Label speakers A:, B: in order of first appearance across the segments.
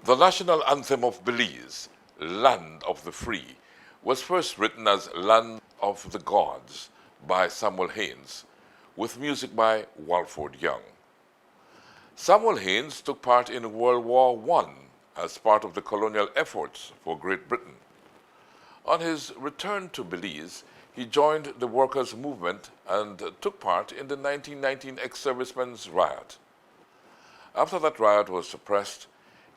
A: The national anthem of Belize, Land of the Free, was first written as Land of the Gods by Samuel Haynes, with music by Walford Young. Samuel Haynes took part in World War I as part of the colonial efforts for Great Britain. On his return to Belize, he joined the workers' movement and took part in the 1919 ex-servicemen's riot. After that riot was suppressed,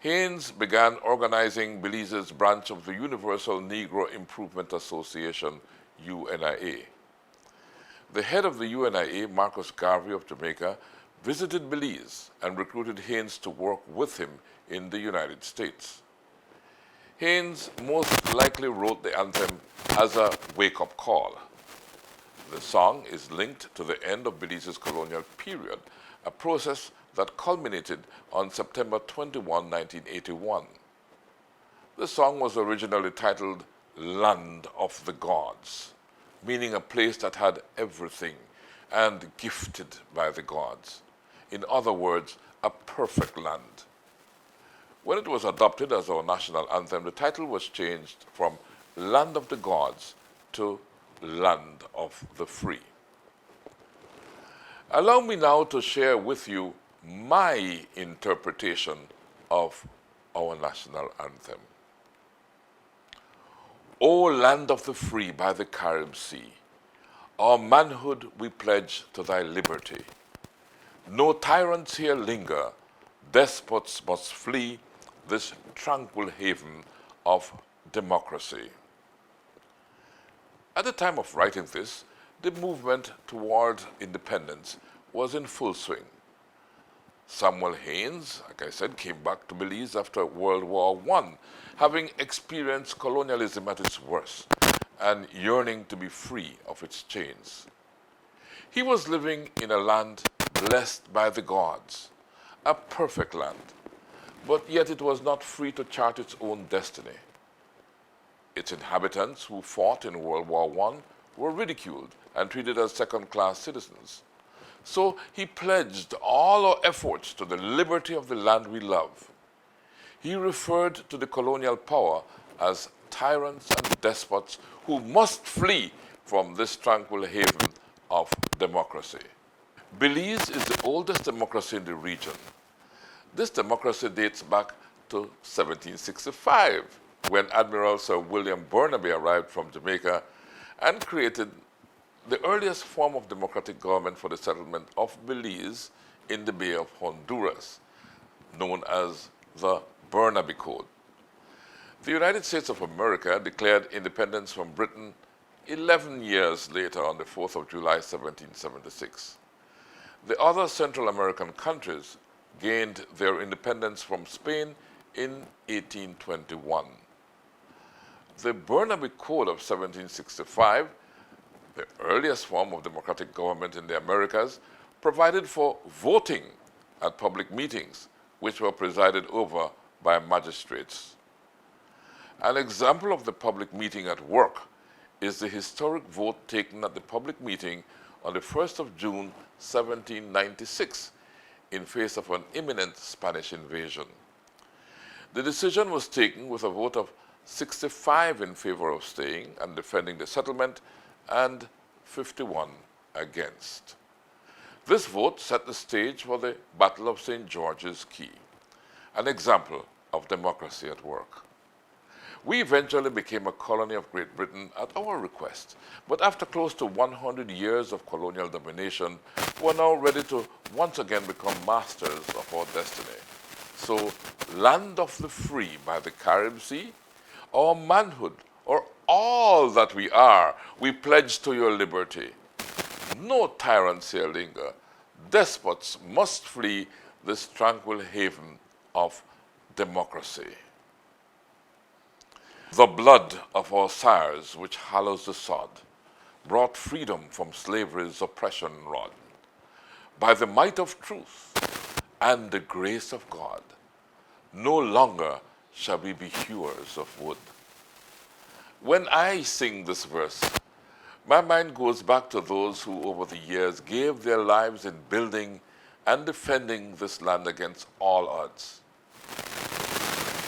A: Haynes began organizing Belize's branch of the Universal Negro Improvement Association, UNIA. The head of the UNIA, Marcus Garvey of Jamaica, visited Belize and recruited Haynes to work with him in the United States. Haynes most likely wrote the anthem as a wake-up call. The song is linked to the end of Belize's colonial period, a process that culminated on September 21, 1981. The song was originally titled Land of the Gods, meaning a place that had everything and gifted by the gods. In other words, a perfect land. When it was adopted as our national anthem, the title was changed from Land of the Gods to Land of the Free. Allow me now to share with you my interpretation of our national anthem. O land of the free by the Carib Sea, our manhood we pledge to thy liberty. No tyrants here linger, despots must flee this tranquil haven of democracy. At the time of writing this, the movement toward independence was in full swing. Samuel Haynes, like I said, came back to Belize after World War I, having experienced colonialism at its worst and yearning to be free of its chains. He was living in a land blessed by the gods, a perfect land, but yet it was not free to chart its own destiny. Its inhabitants who fought in World War I were ridiculed and treated as second-class citizens. So he pledged all our efforts to the liberty of the land we love. He referred to the colonial power as tyrants and despots who must flee from this tranquil haven of democracy. Belize is the oldest democracy in the region. This democracy dates back to 1765, when Admiral Sir William Burnaby arrived from Jamaica and created the earliest form of democratic government for the settlement of Belize in the Bay of Honduras, known as the Burnaby Code. The United States of America declared independence from Britain 11 years later on the 4th of July, 1776. The other Central American countries gained their independence from Spain in 1821. The Burnaby Code of 1765, the earliest form of democratic government in the Americas, provided for voting at public meetings, which were presided over by magistrates. An example of the public meeting at work is the historic vote taken at the public meeting on the 1st of June, 1796, in face of an imminent Spanish invasion. The decision was taken with a vote of 65 in favor of staying and defending the settlement and 51 against. This vote set the stage for the Battle of St. George's Key, an example of democracy at work. We eventually became a colony of Great Britain at our request, but after close to 100 years of colonial domination, we are now ready to once again become masters of our destiny. So, land of the free by the Carib Sea, our manhood, or all that we are, we pledge to your liberty. No tyrants here linger. Despots must flee this tranquil haven of democracy. The blood of our sires, which hallows the sod, brought freedom from slavery's oppression rod. By the might of truth and the grace of God, no longer shall we be hewers of wood. When I sing this verse, my mind goes back to those who over the years gave their lives in building and defending this land against all odds.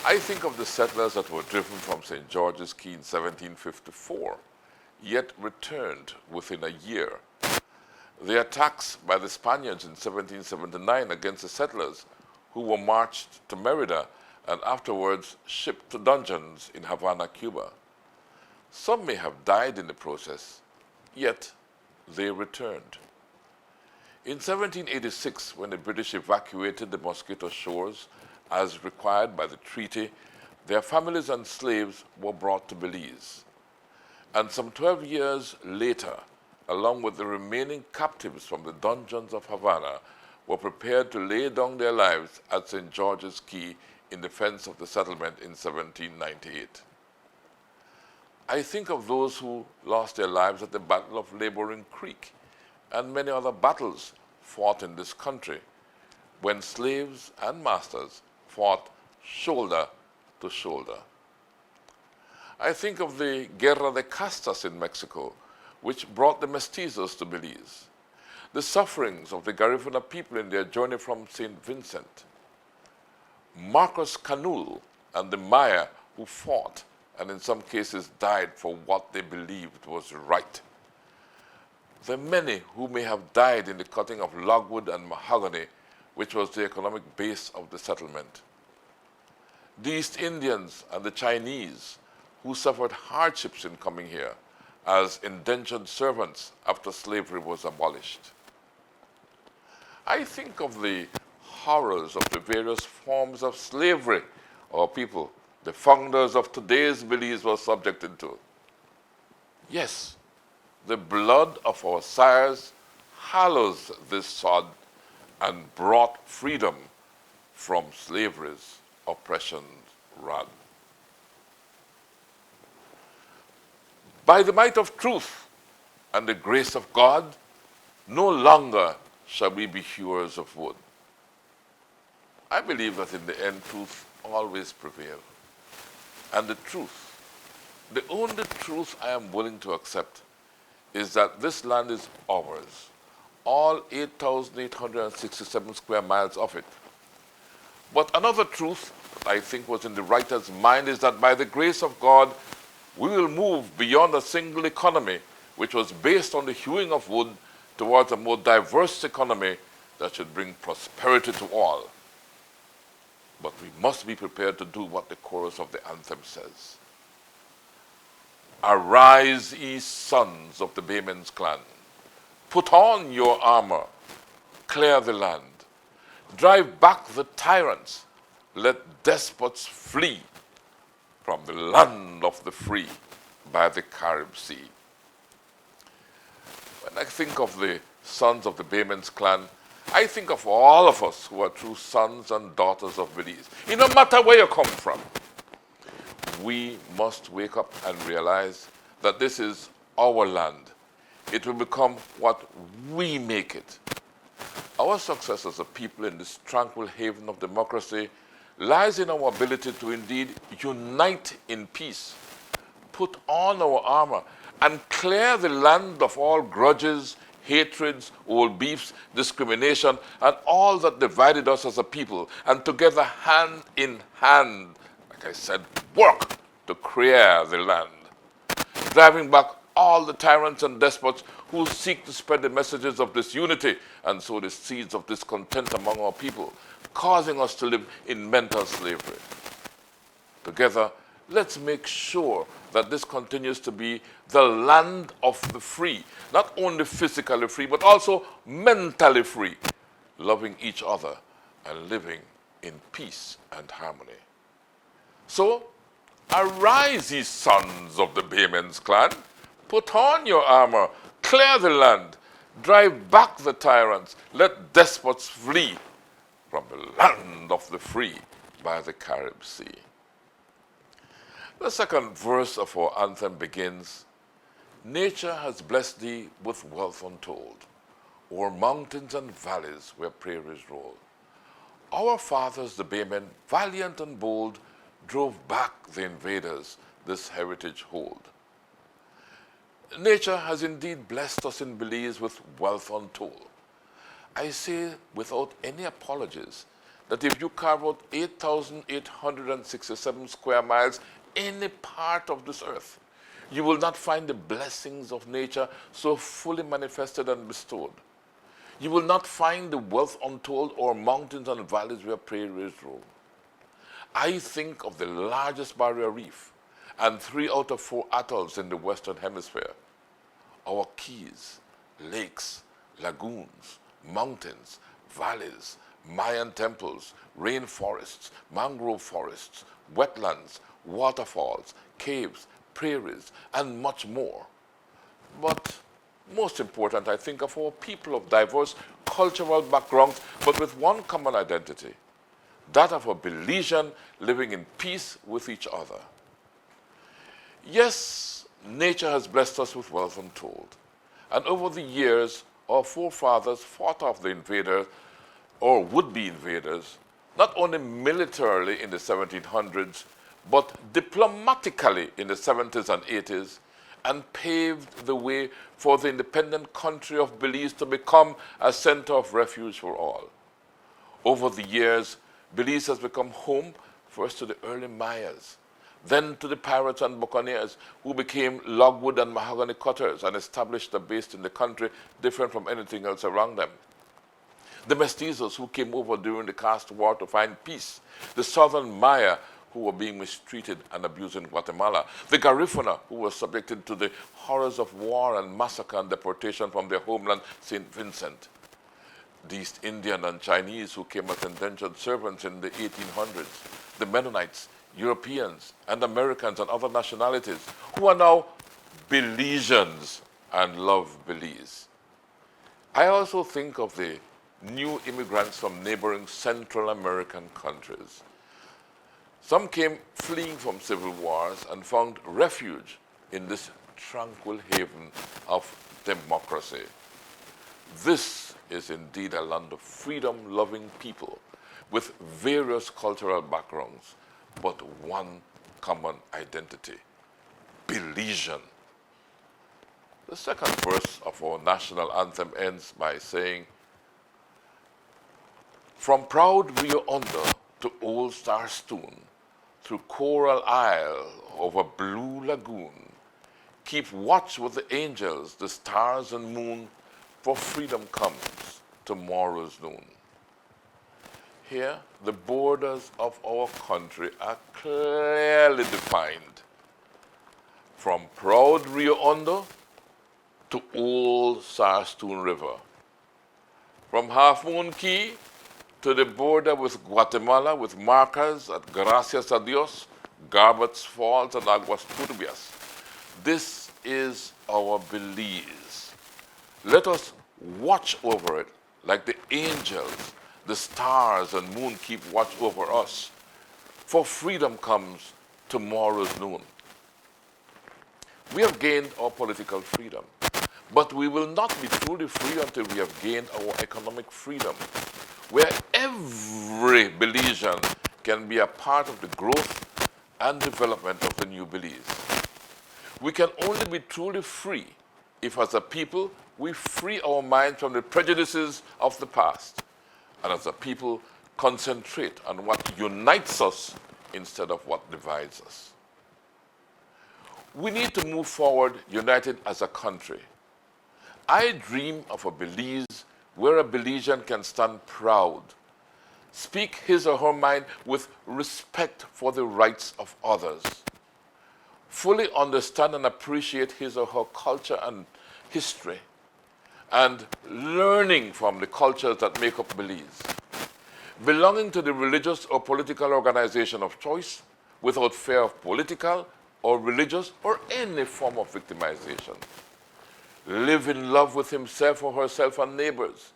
A: I think of the settlers that were driven from St. George's Key in 1754, yet returned within a year. The attacks by the Spaniards in 1779 against the settlers who were marched to Merida and afterwards shipped to dungeons in Havana, Cuba. Some may have died in the process, yet they returned. In 1786, when the British evacuated the Mosquito shores as required by the treaty, their families and slaves were brought to Belize. And some 12 years later, along with the remaining captives from the dungeons of Havana, were prepared to lay down their lives at St. George's Key in defense of the settlement in 1798. I think of those who lost their lives at the Battle of Laboring Creek and many other battles fought in this country when slaves and masters fought shoulder to shoulder. I think of the Guerra de Castas in Mexico, which brought the mestizos to Belize, the sufferings of the Garifuna people in their journey from St. Vincent, Marcos Canul and the Maya who fought and in some cases died for what they believed was right. The many who may have died in the cutting of logwood and mahogany, which was the economic base of the settlement. The East Indians and the Chinese who suffered hardships in coming here as indentured servants after slavery was abolished. I think of the horrors of the various forms of slavery our people, the founders of today's Belize, were subjected to. Yes, the blood of our sires hallows this sod and brought freedom from slavery's oppression's rod. By the might of truth and the grace of God, no longer shall we be hewers of wood. I believe that in the end, truth always prevails. And the truth, the only truth I am willing to accept, is that this land is ours, all 8,867 square miles of it. But another truth that I think was in the writer's mind is that by the grace of God, we will move beyond a single economy, which was based on the hewing of wood, towards a more diverse economy that should bring prosperity to all. But we must be prepared to do what the chorus of the anthem says. Arise, ye sons of the Baymen's clan. Put on your armor. Clear the land. Drive back the tyrants. Let despots flee from the land of the free by the Carib Sea. When I think of the sons of the Baymen's clan, I think of all of us who are true sons and daughters of Belize. No matter where you come from, we must wake up and realize that this is our land. It will become what we make it. Our success as a people in this tranquil haven of democracy lies in our ability to indeed unite in peace, put on our armor, and clear the land of all grudges, hatreds, old beefs, discrimination, and all that divided us as a people, and together, hand in hand, like I said, work to clear the land, driving back all the tyrants and despots who seek to spread the messages of disunity and sow the seeds of discontent among our people, causing us to live in mental slavery. Together, let's make sure that this continues to be the land of the free, not only physically free, but also mentally free, loving each other and living in peace and harmony. So, arise, ye sons of the Baymen's clan, put on your armor, clear the land, drive back the tyrants, let despots flee from the land of the free by the Carib Sea. The second verse of our anthem begins, nature has blessed thee with wealth untold, o'er mountains and valleys where prairies roll. Our fathers, the Baymen, valiant and bold, drove back the invaders this heritage hold. Nature has indeed blessed us in Belize with wealth untold. I say without any apologies that if you carve out 8,867 square miles, any part of this earth, you will not find the blessings of nature so fully manifested and bestowed. You will not find the wealth untold or mountains and valleys where prairies roam. I think of the largest barrier reef and 3 out of 4 atolls in the Western Hemisphere. Our keys, lakes, lagoons, mountains, valleys, Mayan temples, rainforests, mangrove forests, wetlands, waterfalls, caves, prairies, and much more. But most important, I think of our people of diverse cultural backgrounds, but with one common identity, that of a Belizean living in peace with each other. Yes, nature has blessed us with wealth untold. And over the years, our forefathers fought off the invaders or would-be invaders, not only militarily in the 1700s, but diplomatically in the 70s and 80s, and paved the way for the independent country of Belize to become a center of refuge for all. Over the years, Belize has become home first to the early Mayas, then to the pirates and buccaneers who became logwood and mahogany cutters and established a base in the country different from anything else around them. The mestizos who came over during the caste war to find peace, the southern Maya who were being mistreated and abused in Guatemala, the Garifuna who were subjected to the horrors of war and massacre and deportation from their homeland, St. Vincent, the East Indian and Chinese who came as indentured servants in the 1800s, the Mennonites, Europeans and Americans and other nationalities who are now Belizeans and love Belize. I also think of the new immigrants from neighboring Central American countries. Some came fleeing from civil wars and found refuge in this tranquil haven of democracy. This is indeed a land of freedom-loving people with various cultural backgrounds, but one common identity, Belizean. The second verse of our national anthem ends by saying, "From proud Rio Hondo to old Star Stone, through Coral Isle over Blue Lagoon, keep watch with the angels, the stars and moon, for freedom comes tomorrow's noon." Here, the borders of our country are clearly defined. From proud Rio Hondo to old Sarstoon River. From Half Moon Key to the border with Guatemala with markers at Gracias a Dios, Garbutt's Falls, and Aguas Turbias. This is our Belize. Let us watch over it like the angels, the stars and moon keep watch over us. For freedom comes tomorrow's noon. We have gained our political freedom, but we will not be truly free until we have gained our economic freedom, where every Belizean can be a part of the growth and development of the new Belize. We can only be truly free if as a people we free our minds from the prejudices of the past, and as a people concentrate on what unites us instead of what divides us. We need to move forward united as a country. I dream of a Belize where a Belizean can stand proud, speak his or her mind with respect for the rights of others, fully understand and appreciate his or her culture and history, and learning from the cultures that make up Belize, belonging to the religious or political organization of choice without fear of political or religious or any form of victimization, live in love with himself or herself and neighbors,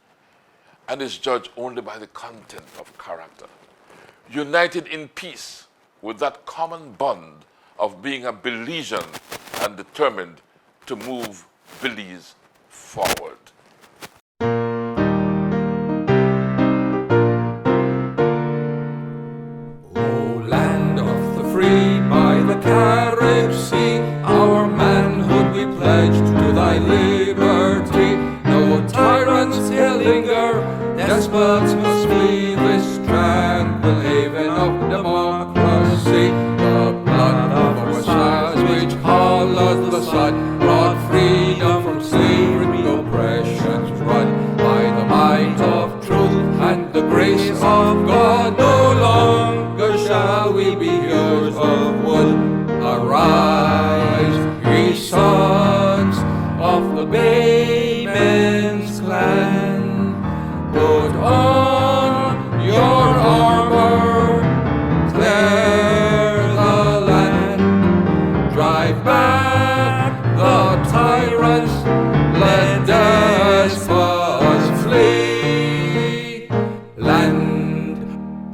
A: and is judged only by the content of character, united in peace with that common bond of being a Belizean and determined to move Belize forward.
B: O land of the free by the carriage sea, our manhood we pledged to thy liberty. No tyrants here linger, despots must flee this strand. sea. The blood of our sires which colours the sun brought freedom from slavery, oppression's run. By the might of truth and the grace of God, no longer shall we be hearers of wood. Arise, ye sons of the Baymen's clan, put on your armor, clear the land, drive back the tyrants, let despots flee. Land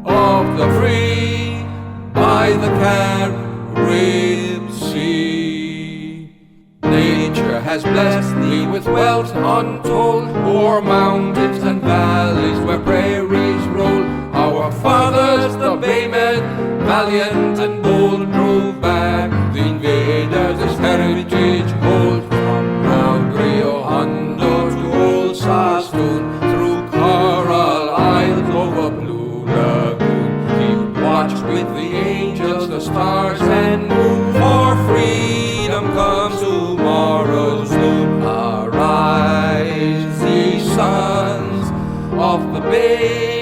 B: of the free by the Carib Sea. Nature has blessed thee with wealth untold, o'er mountains and valleys where prairies roll. Our fathers, the Baymen, valiant and bold, drove back the invaders, this heritage hold. From proud Rio Hondo to old Sastoon, through Coral Isles over Blue Lagoon, keep watch with the angels, the stars and moon, for freedom comes tomorrow's noon. Arise, ye sons of the Bay